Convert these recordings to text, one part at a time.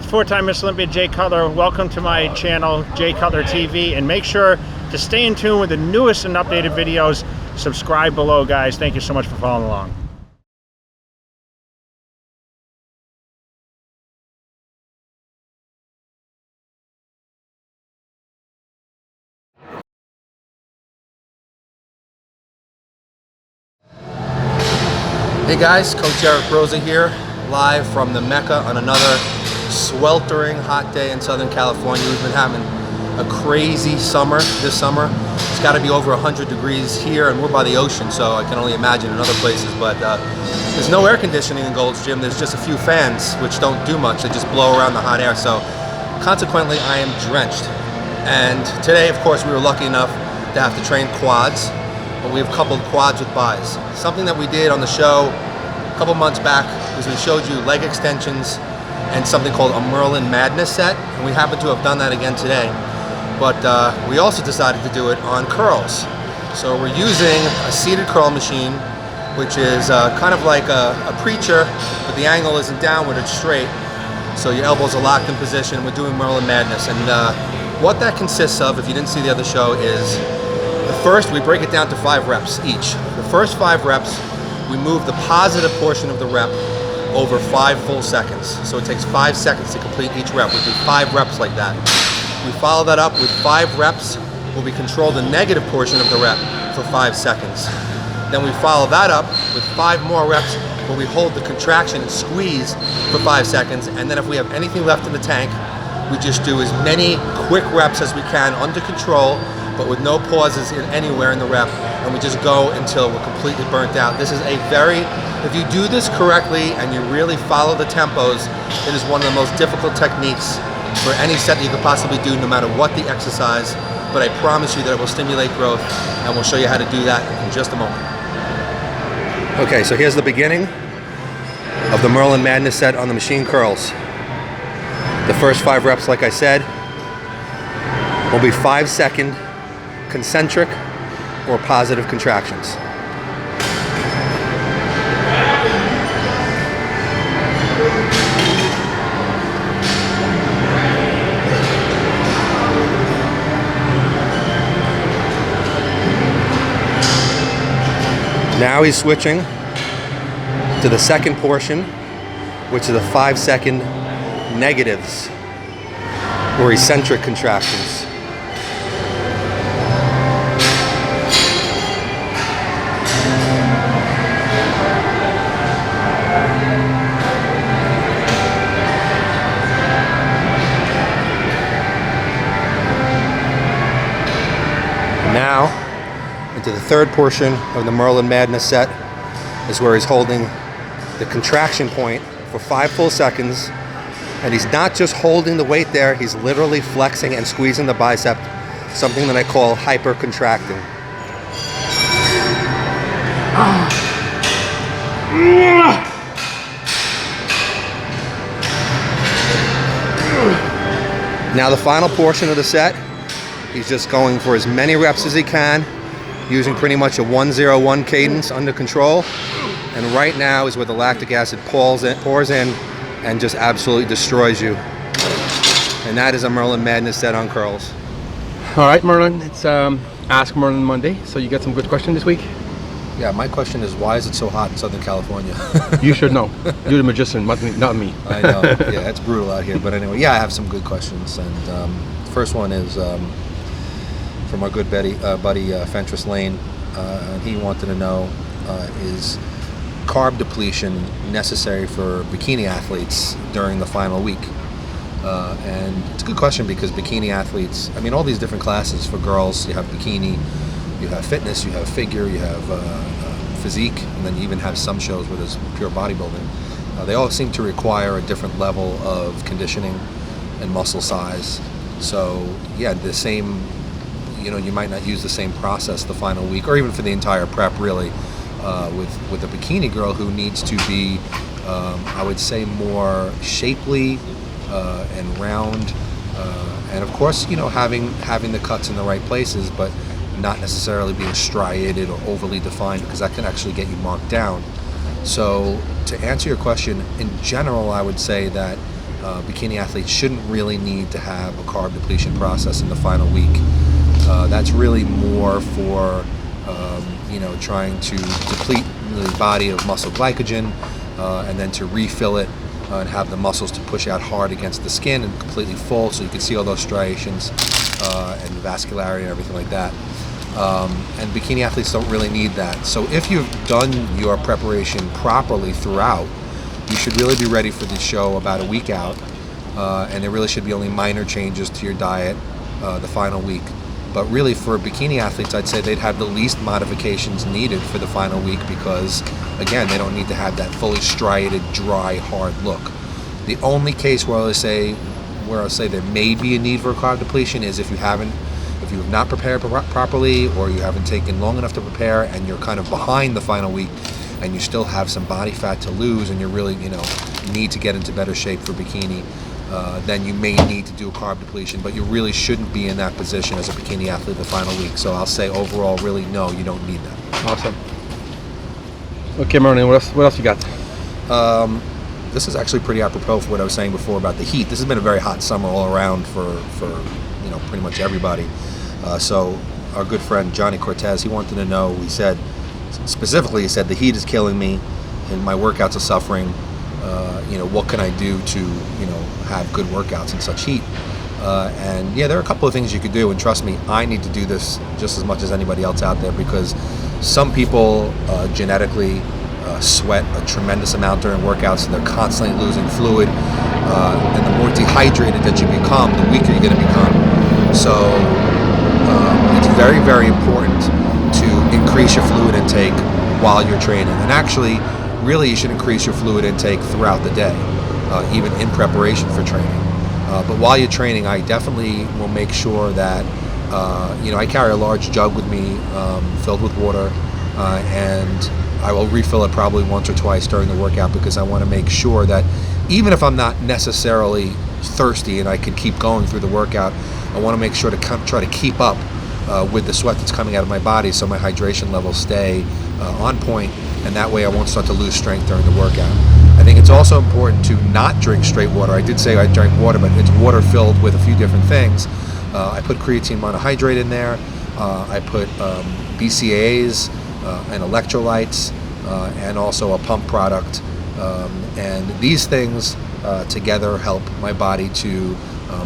four-time Miss Olympia Jay Cutler. Welcome to my channel, Jay Cutler TV, and make sure to stay in tune with the newest and updated videos. Subscribe below, guys. Thank you so much for following along. Hey guys, Coach Eric Broser here, live from the Mecca on another sweltering hot day in Southern California. We've been having a crazy summer this summer. It's got to be over 100 degrees here, and we're by the ocean, so I can only imagine in other places. But there's no air conditioning in Gold's Gym. There's just a few fans, which don't do much. They just blow around the hot air. So consequently, I am drenched. And today, of course, we were lucky enough to have to train quads. But we've coupled quads with bis. Something that we did on the show a couple months back was we showed you leg extensions and something called a Merlin Madness set, and we happen to have done that again today. But we also decided to do it on curls. So we're using a seated curl machine, which is kind of like a preacher, but the angle isn't downward, it's straight. So your elbows are locked in position. We're doing Merlin Madness, and what that consists of, if you didn't see the other show, is first, we break it down to 5 reps each. The first 5 reps, we move the positive portion of the rep over 5 full seconds. So it takes 5 seconds to complete each rep. We do 5 reps like that. We follow that up with 5 reps where we control the negative portion of the rep for 5 seconds. Then we follow that up with 5 more reps where we hold the contraction and squeeze for 5 seconds. And then if we have anything left in the tank, we just do as many quick reps as we can under control, but with no pauses anywhere in the rep, and we just go until we're completely burnt out. This is a very, if you do this correctly and you really follow the tempos, it is one of the most difficult techniques for any set that you could possibly do, no matter what the exercise. But I promise you that it will stimulate growth, and we'll show you how to do that in just a moment. Okay, so here's the beginning of the Merlin Madness set on the machine curls. The first 5 reps, like I said, will be 5-second concentric or positive contractions. Now he's switching to the second portion, which is the 5-second negatives or eccentric contractions. Now, into the third portion of the Merlin Madness set is where he's holding the contraction point for 5 full seconds, and he's not just holding the weight there, he's literally flexing and squeezing the bicep, something that I call hyper-contracting. Now the final portion of the set, he's just going for as many reps as he can, using pretty much a 1-0-1 cadence under control. And right now is where the lactic acid pours in and just absolutely destroys you. And that is a Merlin Madness set on curls. All right, Merlin, it's Ask Merlin Monday, so you got some good questions this week? Yeah, my question is, why is it so hot in Southern California? You should know. You're the magician, not me. I know, yeah, it's brutal out here. But anyway, yeah, I have some good questions. And the first one is from our good buddy Fentress Lane. He wanted to know, is carb depletion necessary for bikini athletes during the final week? And it's a good question, because bikini athletes, I mean, all these different classes for girls, you have bikini, you have fitness, you have figure, you have physique, and then you even have some shows where there's pure bodybuilding. They all seem to require a different level of conditioning and muscle size. So yeah, the same, you know, you might not use the same process the final week, or even for the entire prep, really, with a bikini girl who needs to be, I would say, more shapely and round, and of course, you know, having the cuts in the right places, but not necessarily being striated or overly defined, because that can actually get you marked down. So to answer your question, in general, I would say that bikini athletes shouldn't really need to have a carb depletion process in the final week. That's really more for trying to deplete the body of muscle glycogen and then to refill it and have the muscles to push out hard against the skin and completely full, so you can see all those striations and vascularity and everything like that. And bikini athletes don't really need that. So if you've done your preparation properly throughout, you should really be ready for the show about a week out, and there really should be only minor changes to your diet the final week. But really for bikini athletes, I'd say they'd have the least modifications needed for the final week because, again, they don't need to have that fully striated, dry, hard look. The only case where I'll say there may be a need for a carb depletion is if you have not prepared properly, or you haven't taken long enough to prepare and you're kind of behind the final week and you still have some body fat to lose and you really need to get into better shape for bikini, then you may need to do a carb depletion, but you really shouldn't be in that position as a bikini athlete the final week. So I'll say overall, really, no, you don't need that. Awesome. Okay, Merlin, what else you got? This is actually pretty apropos for what I was saying before about the heat. This has been a very hot summer all around for pretty much everybody. So our good friend Johnny Cortez, he wanted to know, he said the heat is killing me and my workouts are suffering. What can I do to have good workouts in such heat? And yeah, there are a couple of things you could do, and trust me, I need to do this just as much as anybody else out there, because some people genetically sweat a tremendous amount during workouts, and they're constantly losing fluid, and the more dehydrated that you become, the weaker you're going to become. So it's very, very important to increase your fluid intake while you're training, and actually really you should increase your fluid intake throughout the day, even in preparation for training. But while you're training, I definitely will make sure that I carry a large jug with me filled with water, and I will refill it probably once or twice during the workout, because I want to make sure that even if I'm not necessarily thirsty and I can keep going through the workout, I want to make sure to try to keep up with the sweat that's coming out of my body, so my hydration levels stay on point, and that way I won't start to lose strength during the workout. I think it's also important to not drink straight water. I did say I drank water, but it's water filled with a few different things. I put creatine monohydrate in there. I put BCAAs and electrolytes, and also a pump product. And these things together help my body to,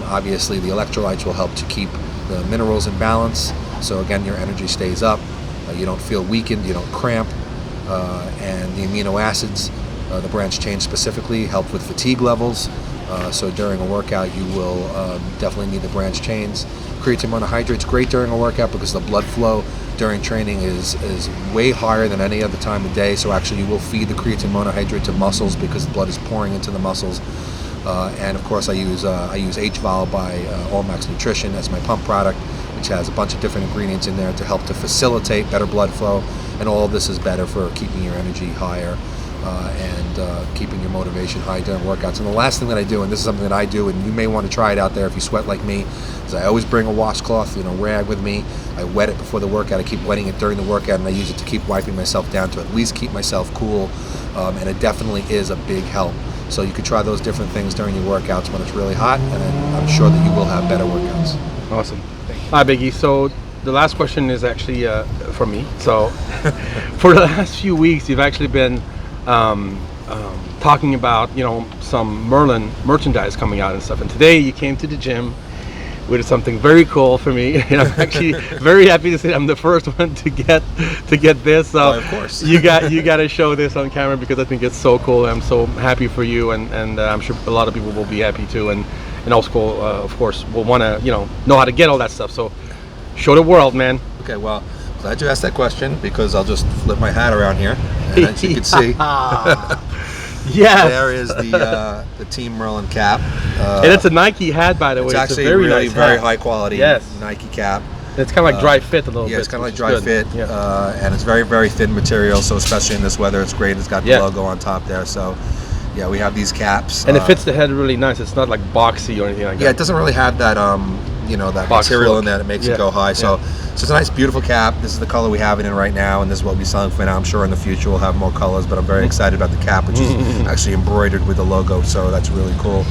obviously the electrolytes will help to keep the minerals in balance. So again, your energy stays up. You don't feel weakened, you don't cramp. And the amino acids, the branch chain specifically, help with fatigue levels. So during a workout, you will definitely need the branch chains. Creatine monohydrate is great during a workout because the blood flow during training is way higher than any other time of day. So actually, you will feed the creatine monohydrate to muscles because the blood is pouring into the muscles. And of course, I use HVAL by Allmax Nutrition as my pump product, which has a bunch of different ingredients in there to help to facilitate better blood flow. And all of this is better for keeping your energy higher and keeping your motivation high during workouts. And the last thing that I do, and this is something that I do, and you may want to try it out there if you sweat like me, is I always bring a washcloth, rag with me. I wet it before the workout. I keep wetting it during the workout, and I use it to keep wiping myself down to at least keep myself cool. And it definitely is a big help. So you could try those different things during your workouts when it's really hot, and I'm sure that you will have better workouts. Awesome. Hi, Biggie. So the last question is actually for me. So for the last few weeks, you've actually been talking about some Merlin merchandise coming out and stuff. And today you came to the gym with something very cool for me. And I'm actually very happy to say I'm the first one to get this. So of course. you got to show this on camera because I think it's so cool. I'm so happy for you, and I'm sure a lot of people will be happy too. And also, of course, will want to know how to get all that stuff. So show the world, man. Okay, well, glad you asked that question, because I'll just flip my hat around here, and as you can see, yeah, there is the Team Merlin cap. And it's a Nike hat, by the way. It's actually a very really nice very hat. high quality Nike cap. It's kind of like dry fit a little bit. Yeah, it's kind of like which dry is fit, good. Yeah. and it's very, very thin material, so especially in this weather, it's great. It's got the logo on top there, so yeah, we have these caps. And it fits the head really nice. It's not like boxy or anything like that. Yeah, it doesn't really have that, that Box material look. in there that makes it go high. So it's a nice, beautiful cap. This is the color we have it in right now, and this is what we'll be selling for now. I'm sure in the future we'll have more colors, but I'm very excited about the cap, which is actually embroidered with the logo, so that's really cool.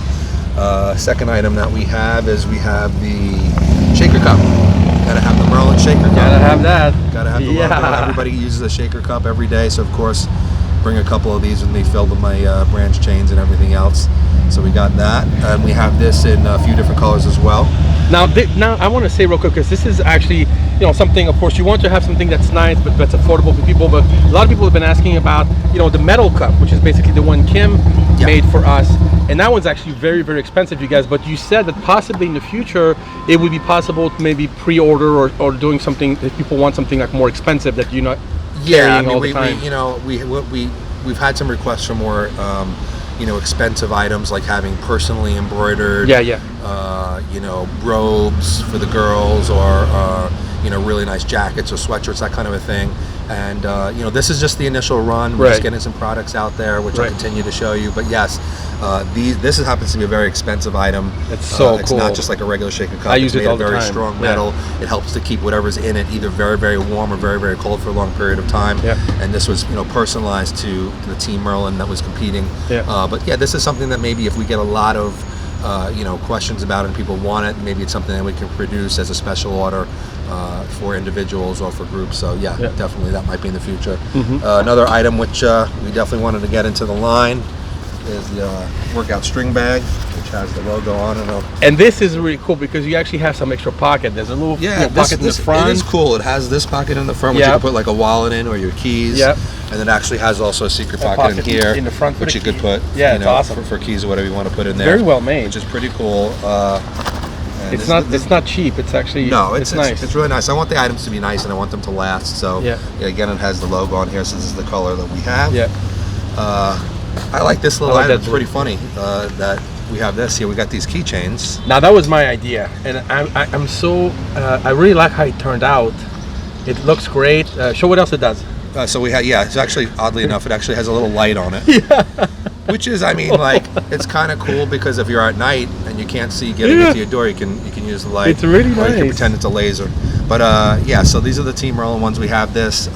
Second item that we have is we have the shaker cup. Gotta have the Merlin shaker cup. Gotta have that. Gotta have the logo. Everybody uses a shaker cup every day, so of course, bring a couple of these with me, filled with my branch chains and everything else. So we got that, and we have this in a few different colors as well. Now I want to say real quick, because this is actually, you know, something, of course, you want to have something that's nice, but that's affordable for people. But a lot of people have been asking about, you know, the metal cup, which is basically the one Kim made for us. And that one's actually very, very expensive, you guys. But you said that possibly in the future, it would be possible to maybe pre-order or doing something, if people want something like more expensive that you're not carrying all the time. We've had some requests for more, you know, expensive items, like having personally embroidered, you know, robes for the girls, or you know, really nice jackets or sweatshirts, that kind of a thing. And you know, this is just the initial run. We're just getting some products out there, which I'll continue to show you. But yes, this happens to be a very expensive item. It's so it's cool. not just like a regular shaker cup. I use it all the time. It's made of very strong metal. It helps to keep whatever's in it either very, very warm or very, very cold for a long period of time. And this was, you know, personalized to the Team Merlin that was competing. But yeah, this is something that maybe if we get a lot of you know, questions about it and people want it, maybe it's something that we can produce as a special order for individuals or for groups. So yeah, definitely that might be in the future. Another item which we definitely wanted to get into the line is the workout string bag, which has the logo on it. And this is really cool because you actually have some extra pocket. There's a little, pocket in the front. It is cool. It has this pocket in the front, which you can put like a wallet in or your keys. And it actually has also a secret pocket in here, in the front, which you could put, you know, awesome. for keys or whatever you want to put in there. Very well made, which is pretty cool. It's not cheap. It's actually it's nice. It's really nice. I want the items to be nice and I want them to last. So again, it has the logo on here. So this is the color that we have. I like this little item. It's pretty funny that we have this here. We got these keychains. Now that was my idea, and I'm so I really like how it turned out. It looks great. Show what else it does. So we have, it's actually, oddly enough, it actually has a little light on it. Which is, I mean, like, it's kind of cool because if you're at night and you can't see getting into your door, you can use the light. It's really nice. You can pretend it's a laser. But yeah, so these are the Team Merlin ones. We have this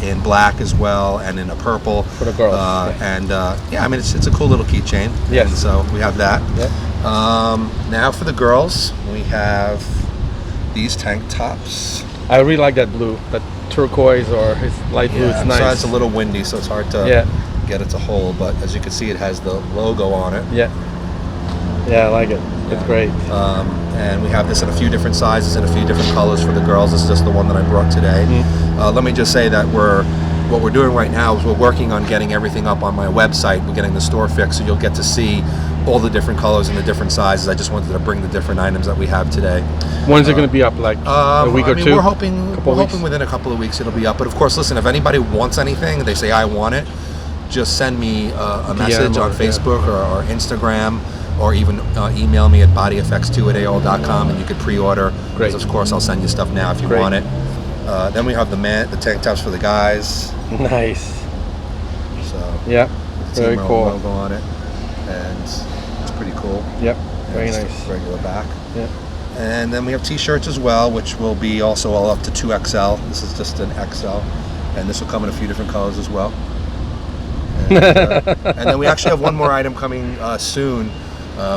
in black as well, and in a purple for the girls. And yeah, I mean, it's a cool little keychain. Yes. And so we have that. Now for the girls, we have these tank tops. I really like that blue, that turquoise or his light blue. It's nice. So it's a little windy, so it's hard to get it to hold. But as you can see, it has the logo on it. Yeah, I like it. It's great. And we have this in a few different sizes and a few different colors for the girls. This is just the one that I brought today. Let me just say that what we're doing right now is we're working on getting everything up on my website. We're getting the store fixed, so you'll get to see all the different colors and the different sizes. I just wanted to bring the different items that we have today. When's it going to be up? Like a week or two? We're hoping within a couple of weeks it'll be up. But of course, listen, if anybody wants anything, they say I want it, just send me a message on Facebook or Instagram, or even email me at bodyfx2@aol.com, and you could pre-order. Because of course I'll send you stuff now if you want it. Then we have the tank tops for the guys. Nice. So very cool. Logo on it, and it's pretty cool. Very nice. Regular back. And then we have t-shirts as well, which will be also all up to 2XL. This is just an XL, and this will come in a few different colors as well. And then we actually have one more item coming soon.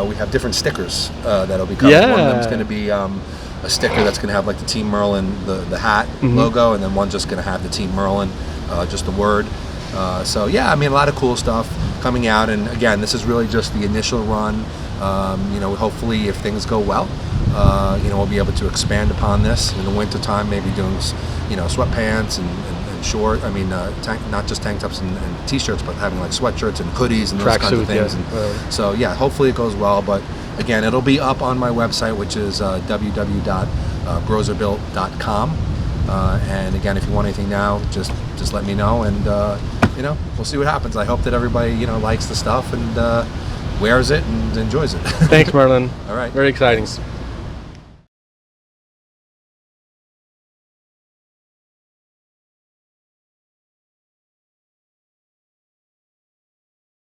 We have different stickers that'll be coming. One of them is going to be a sticker that's going to have like the Team Merlin, the hat logo, and then one's just going to have the Team Merlin, just the word. So yeah, I mean, a lot of cool stuff coming out. And again, this is really just the initial run. You know, hopefully if things go well, you know, we'll be able to expand upon this in the winter time, maybe doing, you know, sweatpants and short, I mean, not just tank tops and t-shirts, but having like sweatshirts and hoodies and those kinds of things. And so yeah, hopefully it goes well. But again, it'll be up on my website, which is www.broserbuilt.com. And again, if you want anything now, just let me know, and you know, we'll see what happens. I hope that everybody, you know, likes the stuff and wears it and enjoys it. Thanks, Merlin. All right. Very exciting.